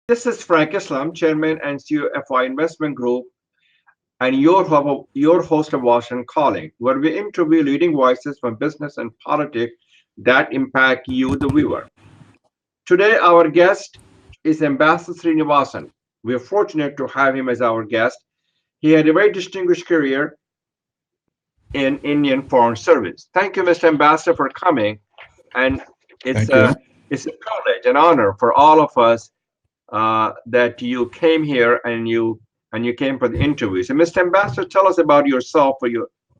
This is Frank Islam, Chairman and CEO of our investment group, and your host of Washington Calling, where we interview leading voices from business and politics that impact you, the viewer. Today, our guest is Ambassador Sreenivasan. We are fortunate to have him as our guest. He had a very distinguished career in Indian Foreign Service. Thank you, Mr. Ambassador, for coming. And it's Thank a you. it's a privilege and honor for all of us that you came here and you came for the interview. So, Mr. Ambassador, tell us about yourself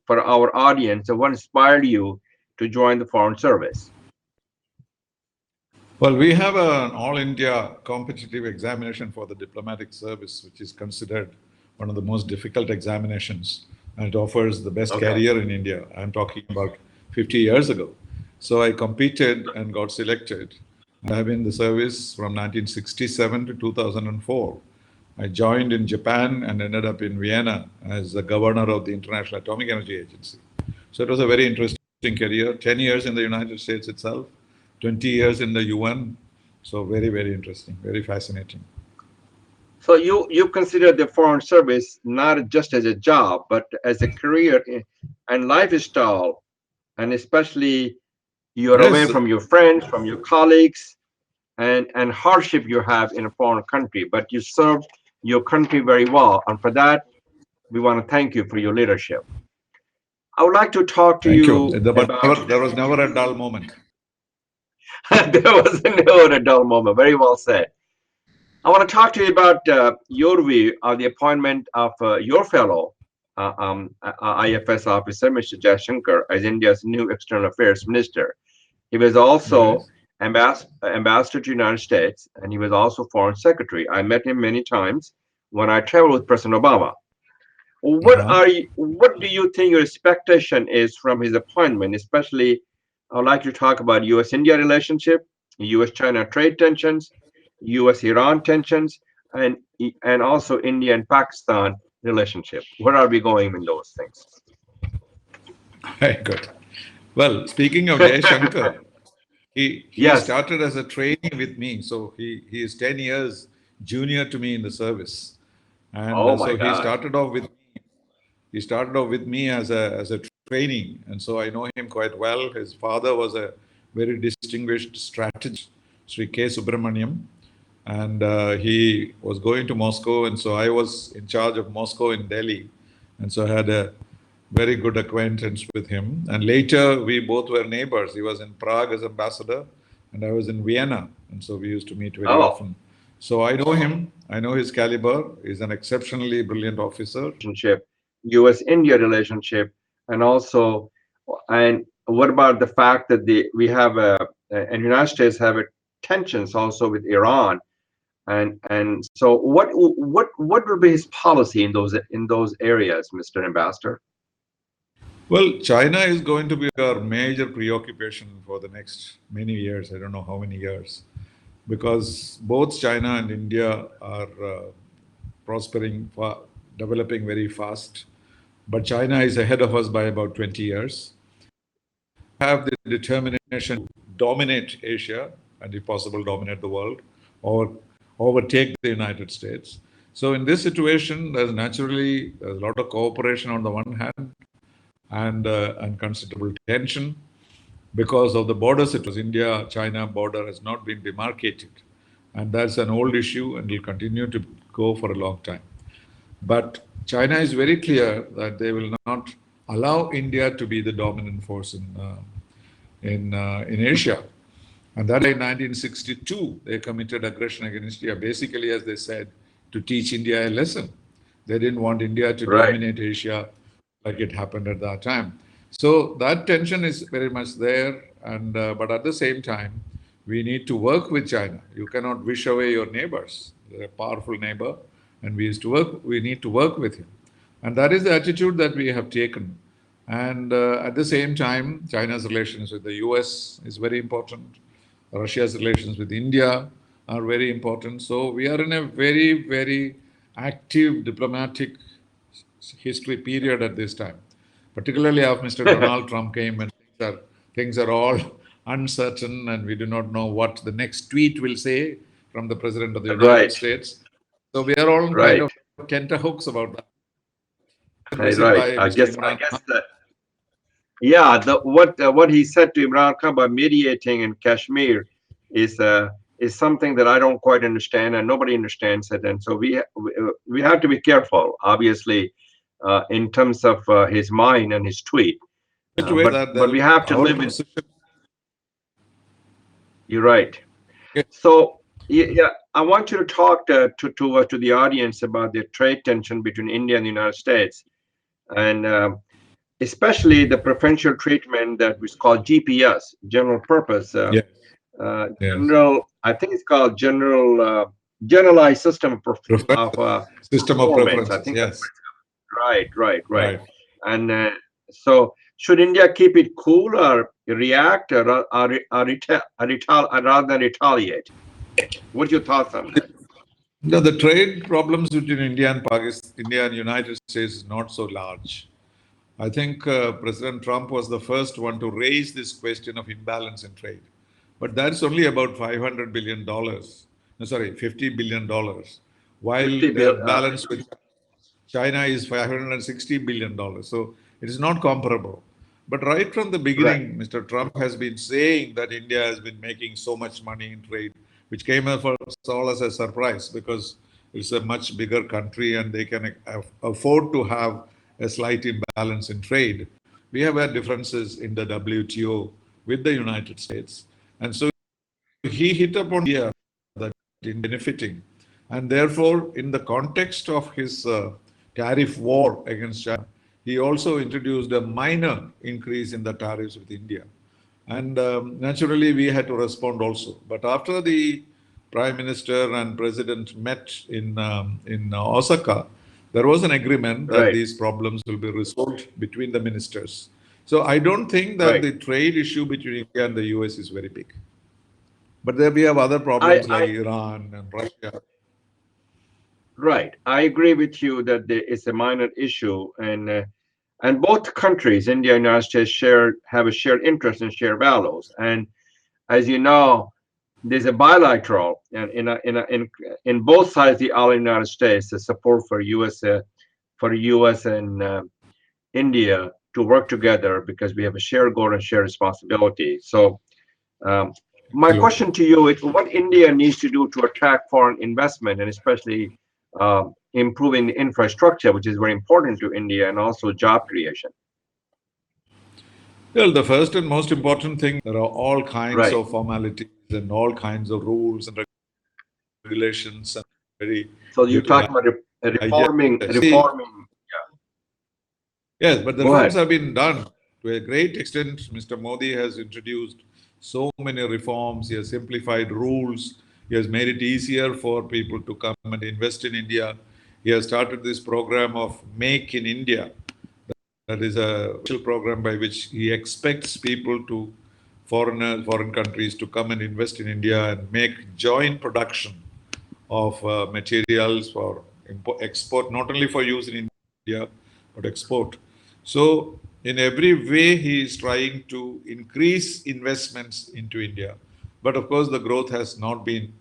for our audience and what inspired you to join the Foreign Service. Well, we have an all India competitive examination for the diplomatic service, which is considered one of the most difficult examinations. And it offers the best Okay. career in India. I'm talking about 50 years ago. So I competed and got selected. I have been in the service from 1967 to 2004. I joined in Japan and ended up in Vienna as the governor of the International Atomic Energy Agency. So it was a very interesting career, 10 years in the United States itself, 20 years in the UN. So very, very interesting, very fascinating. So you consider the Foreign Service not just as a job, but as a career and lifestyle, and especially you're away Yes, from your friends, from your colleagues, and hardship you have in a foreign country, but you serve your country very well. And for that, we want to thank you for your leadership. I would like to talk to thank you. you But about. never, there was never a dull moment. There was no dull moment. Very well said. I want to talk to you about your view of the appointment of your fellow IFS officer, Mr. Jaishankar, as India's new External Affairs Minister. He was also Yes, ambassador to the United States, and he was also Foreign Secretary. I met him many times when I traveled with President Obama. uh-huh. What do you think your expectation is from his appointment? Especially, I'd like to talk about U.S.-India relationship, U.S.-China trade tensions, U.S.-Iran tensions, and also India and Pakistan relationship. Where are we going in those things? Very good. Well, speaking of Jay Shankar, he Yes. started as a trainee with me. So he is 10 years junior to me in the service. And Oh my so God. he started off with me as a trainee, and so I know him quite well. His father was a very distinguished strategist, Sri K. Subramaniam, and he was going to Moscow, and so I was in charge of Moscow in Delhi, and so I had a very good acquaintance with him. And later we both were neighbors. He was in Prague as ambassador, and I was in Vienna, and so we used to meet very Oh, often. So I know him. I know his caliber. He's an exceptionally brilliant officer. relationship, U.S.-India relationship, and also, and what about the fact that the we have and United States have a tensions also with Iran, and so what would be his policy in those areas, Mr. Ambassador? Well, China is going to be our major preoccupation for the next many years. I don't know how many years, because both China and India are prospering, developing very fast. But China is ahead of us by about 20 years. Have the determination to dominate Asia and, if possible, dominate the world or overtake the United States. So, in this situation, there's a lot of cooperation on the one hand and considerable tension because of the border situation. India-China border has not been demarcated, and that's an old issue and will continue to go for a long time. But China is very clear that they will not allow India to be the dominant force in Asia. And that in 1962, they committed aggression against India, basically, as they said, to teach India a lesson. They didn't want India to Right. dominate Asia like it happened at that time. So that tension is very much there. And but at the same time, we need to work with China. You cannot wish away your neighbors. They're a powerful neighbor, and we used to work. We need to work with him, and that is the attitude that we have taken. And at the same time, China's relations with the US is very important. Russia's relations with India are very important. So we are in a very, very active diplomatic history period at this time, particularly after Mr. Donald Trump came and things are all uncertain and we do not know what the next tweet will say. from the President of the United Right, States. So we are all kind right, of tenterhooks about that. Visit right. by I Mr. guess, Imran Khan. that, yeah, what he said to Imran Khan by mediating in Kashmir is is something that I don't quite understand, and nobody understands it. And so we have to be careful, obviously, in terms of his mind and his tweet. Which way But that there we will have to our live in. position. You're right. So yeah, I want you to talk to the audience about the trade tension between India and the United States, and especially the preferential treatment that was called GPS, general purpose, Yes, yes. I think it's called generalized system of Preferences, system of performance. I preferences. think that's Yes, right, right, right. right. And so, should India keep it cool or react or rather than retaliate? What's your thoughts on that? No, the trade problems between India and Pakistan, India and United States is not so large. I think President Trump was the first one to raise this question of imbalance in trade. But that's only about $500 billion. No, sorry, $50 billion, while 50 their bill. balance with China is $560 billion. So it is not comparable. But right from the Right. beginning, Mr. Trump has been saying that India has been making so much money in trade, which came as for us all as a surprise because it's a much bigger country and they can afford to have a slight imbalance in trade. We have had differences in the WTO with the United States. And so he hit upon the idea that in benefiting. And therefore, in the context of his tariff war against China, he also introduced a minor increase in the tariffs with India. And naturally, we had to respond also. But after the Prime Minister and President met in Osaka, there was an agreement that Right. these problems will be resolved between the ministers. So I don't think that Right. the trade issue between India and the US is very big. But there we have other I, problems like I Iran and Russia. right. I agree with you that it's a minor issue, and both countries, India and United States, have a shared interest and shared values. And as you know, there's a bilateral, and in both sides, the all United States, the support for U.S. and India to work together because we have a shared goal and shared responsibility. So, um, my Absolutely. question to you is: what India needs to do to attract foreign investment, and especially improving the infrastructure, which is very important to India, and also job creation. Well, the first and most important thing, there are all kinds Right. of formalities and all kinds of rules and regulations and very So you little talk about hygiene. See, reforming. yes, but the Go reforms ahead. have been done to a great extent. Mr. Modi has introduced so many reforms. He has simplified rules. He has made it easier for people to come and invest in India. He has started this program of Make in India. That is a special program by which he expects people to foreign countries to come and invest in India and make joint production of materials for export, not only for use in India, but export. So, in every way, he is trying to increase investments into India. But of course, the growth has not been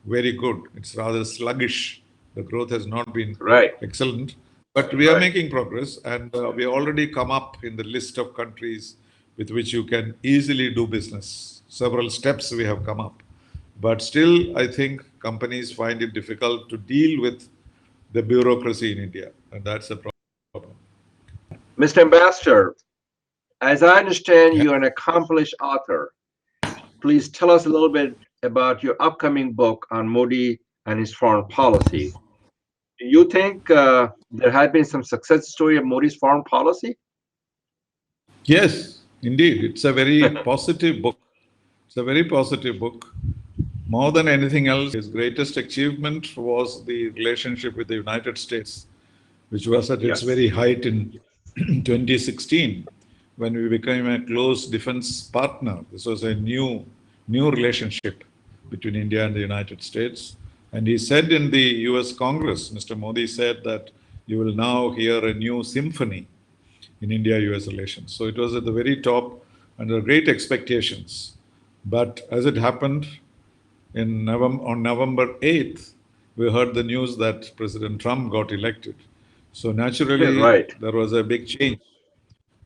very good. It's rather sluggish. The growth has not been Right. excellent. But we are Right. making progress, and we already come up in the list of countries with which you can easily do business. Several steps we have come up. But still, I think companies find it difficult to deal with the bureaucracy in India, and that's the problem. Mr. Ambassador, as I understand, Yeah. you're an accomplished author. Please tell us a little bit about your upcoming book on Modi and his foreign policy. Do you think there has been some success story of Modi's foreign policy? Yes, indeed. It's a very positive book. It's a very positive book. More than anything else, his greatest achievement was the relationship with the United States, which was at its Yes. very height in 2016 when we became a close defense partner. This was a new relationship between India and the United States. And he said in the US Congress, Mr. Modi said that you will now hear a new symphony in India US relations. So it was at the very top and there were great expectations. But as it happened, on November 8th, we heard the news that President Trump got elected. So naturally, Right, there was a big change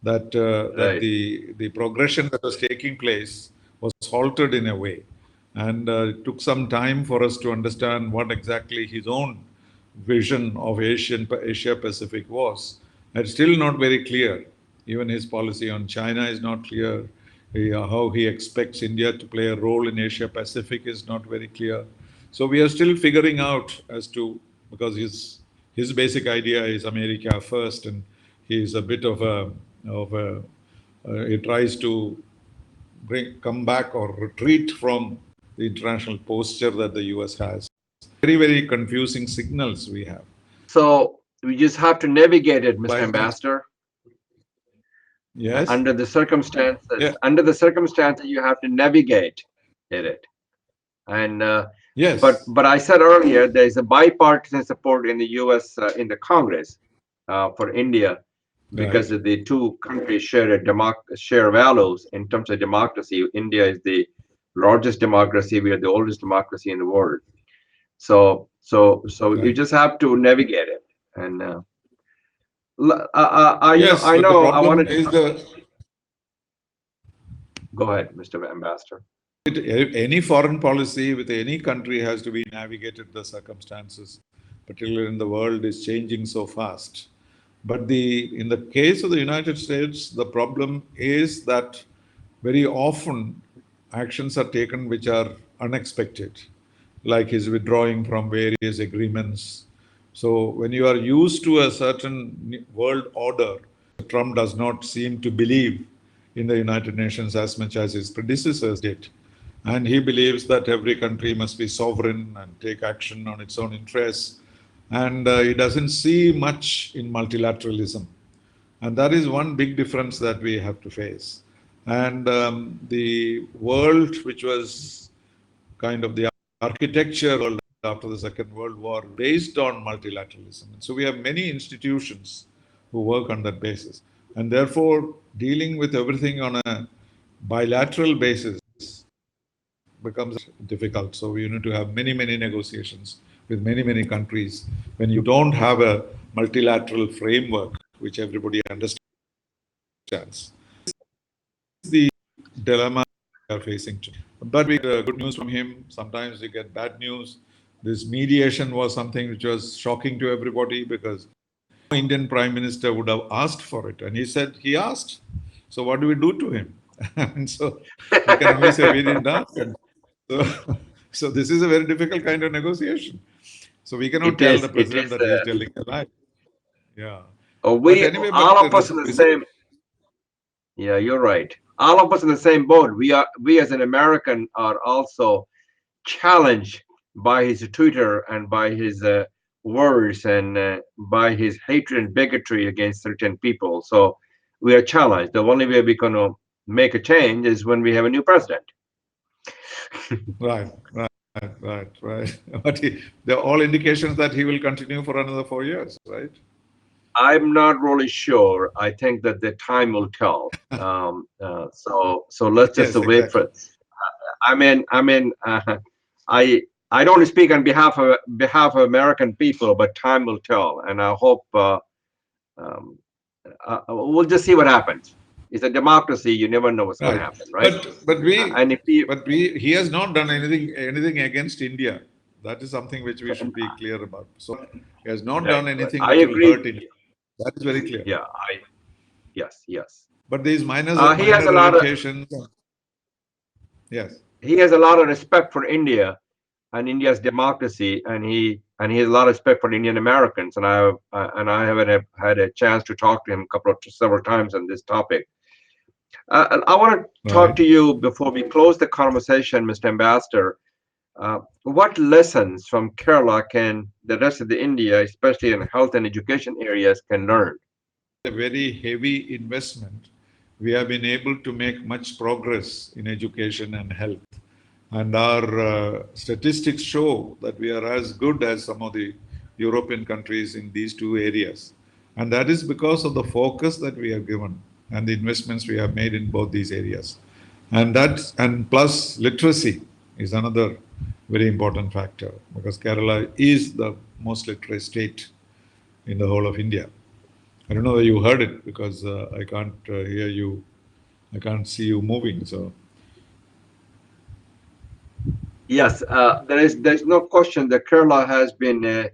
that right. the progression that was taking place was halted in a way, and it took some time for us to understand what exactly his own vision of Asia Pacific was. It's still not very clear. Even his policy on China is not clear. How he expects India to play a role in Asia Pacific is not very clear. So we are still figuring out as to, because his basic idea is America first, and he is a bit of a he tries to come back or retreat from the international posture that the US has. Very, very confusing signals we have. So we just have to navigate it, Mr. Like this. Ambassador. Yes. Under the Yeah. circumstances, you have to navigate it. And Yes. but I said earlier, there is a bipartisan support in the U.S. In the Congress for India because Right. of the two countries share values in terms of democracy. India is the largest democracy. We are the oldest democracy in the world. So you Right. just have to navigate it. And Yes, I but the know I problem wanted is to the go ahead, Mr. Ambassador. any foreign policy with any country has to be navigated the circumstances, particularly in the world is changing so fast. But in the case of the United States, the problem is that very often actions are taken which are unexpected, like his withdrawing from various agreements. So when you are used to a certain world order, Trump does not seem to believe in the United Nations as much as his predecessors did. And he believes that every country must be sovereign and take action on its own interests. And he doesn't see much in multilateralism. And that is one big difference that we have to face. And the world, which was kind of the architecture world after the Second World War, based on multilateralism. And so we have many institutions who work on that basis. And therefore, dealing with everything on a bilateral basis becomes difficult. So you need to have many, many negotiations with many, many countries when you don't have a multilateral framework which everybody understands. The dilemma we are facing today. But we get good news from him. Sometimes we get bad news. This mediation was something which was shocking to everybody because no Indian Prime Minister would have asked for it. And he said he asked. So what do we do to him? And so we can only say we didn't ask. And so, so this is a very difficult kind of negotiation. So we cannot It tell the is. It president is. that he is telling a lie. Yeah. But We anyway, all but of us in the same. Yeah, you're right. All of us in the same boat. We as an American are also challenged by his Twitter and by his words and by his hatred and bigotry against certain people. So we are challenged. The only way we're going to make a change is when we have a new president. right, right, right. But there are all indications that he will continue for another 4 years, right? I'm not really sure. I think that the time will tell. So let's just Yes, wait for exactly. it. I I don't speak on behalf of American people, but time will tell, and I hope um, we'll just see what happens. It's a democracy; you never know what's going to Right. happen, right? But we And if you, but we he has not done anything against India. That is something which we should be clear about. So he has not right, done right, anything I which will agree hurt with India. you. That is very clear. Yeah, yes, yes. But these He has minor a lot of irritations. Yes. respect for India and India's democracy, and he has a lot of respect for Indian Americans, and I haven't had a chance to talk to him several times on this topic. And I want to talk Right. to you before we close the conversation, Mr. Ambassador. What lessons from Kerala can the rest of the India, especially in health and education areas, can learn? A very heavy investment, we have been able to make much progress in education and health. And our statistics show that we are as good as some of the European countries in these two areas. And that is because of the focus that we have given and the investments we have made in both these areas. And plus literacy is another very important factor because Kerala is the most literate state in the whole of India. I don't know whether you heard it because I can't hear you. I can't see you moving. So Yes, there's no question that Kerala has been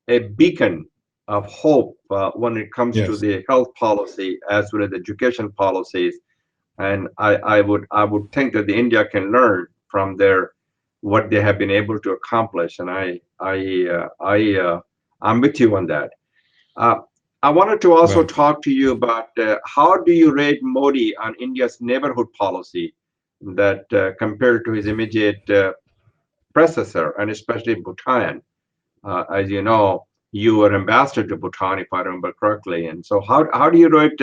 a beacon of hope when it comes to yes, the health policy as well as education policies. And I would think that the India can learn from their what they have been able to accomplish. And I'm with you on that. Uh, I wanted to also right. talk to you about how do you rate Modi on India's neighborhood policy that compared to his immediate predecessor, and especially Bhutan. As you know, you were ambassador to Bhutan, if I remember correctly. And so, how do you rate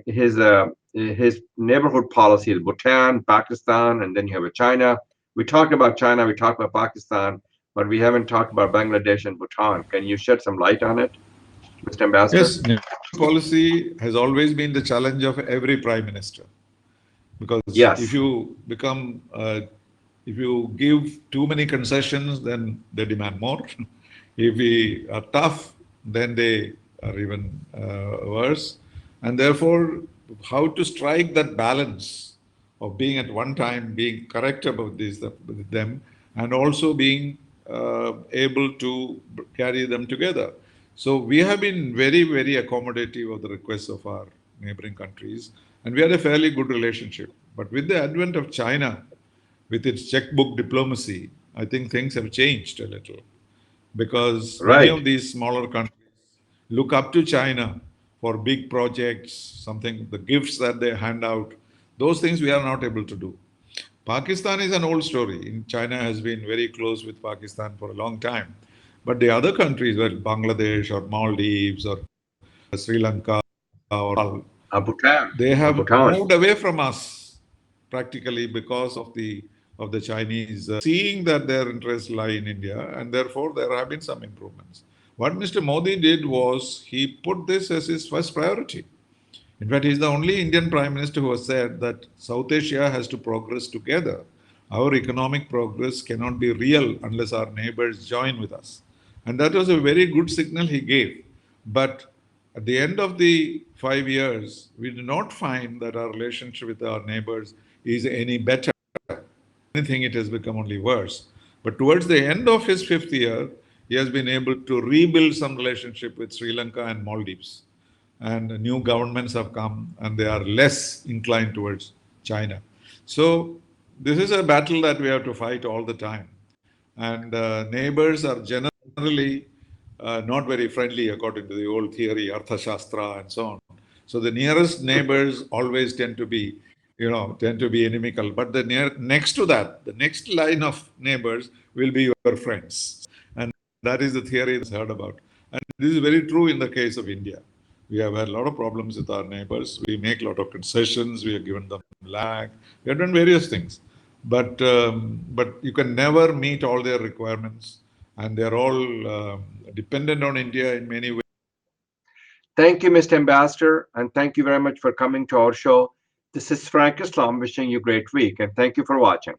his neighborhood policy? Bhutan, Pakistan, and then you have China. We talked about China, we talked about Pakistan, but we haven't talked about Bangladesh and Bhutan. Can you shed some light on it, Mr. Ambassador? Yes, neighborhood policy has always been the challenge of every prime minister because Yes, if you give too many concessions, then they demand more. If we are tough, then they are even worse. And therefore, how to strike that balance of being at one time being correct about this with them and also being able to carry them together. So we have been very, very accommodative of the requests of our neighboring countries, and we had a fairly good relationship. But with the advent of China, with its checkbook diplomacy, I think things have changed a little because many right. of these smaller countries look up to China for big projects, something, the gifts that they hand out, those things we are not able to do. Pakistan is an old story. China has been very close with Pakistan for a long time. But the other countries, like Bangladesh or Maldives or Sri Lanka or Bhutan, they have Bhutan. moved away from us practically because of the Chinese seeing that their interests lie in India, and therefore there have been some improvements. What Mr. Modi did was he put this as his first priority. In fact, he's the only Indian Prime Minister who has said that South Asia has to progress together. Our economic progress cannot be real unless our neighbors join with us. And that was a very good signal he gave. But at the end of the 5 years, we do not find that our relationship with our neighbors is any better. Anything, it has become only worse. But towards the end of his fifth year, he has been able to rebuild some relationship with Sri Lanka and Maldives. And new governments have come and they are less inclined towards China. So, this is a battle that we have to fight all the time. And neighbors are generally not very friendly according to the old theory, Arthashastra, and so on. So the nearest neighbors always tend to be inimical. But next to that, the next line of neighbors will be your friends. And that is the theory that's heard about. And this is very true in the case of India. We have had a lot of problems with our neighbors. We make a lot of concessions. We have given them lag. We have done various things. But you can never meet all their requirements. And they're all dependent on India in many ways. Thank you, Mr. Ambassador, and thank you very much for coming to our show. This is Frank Islam wishing you a great week, and thank you for watching.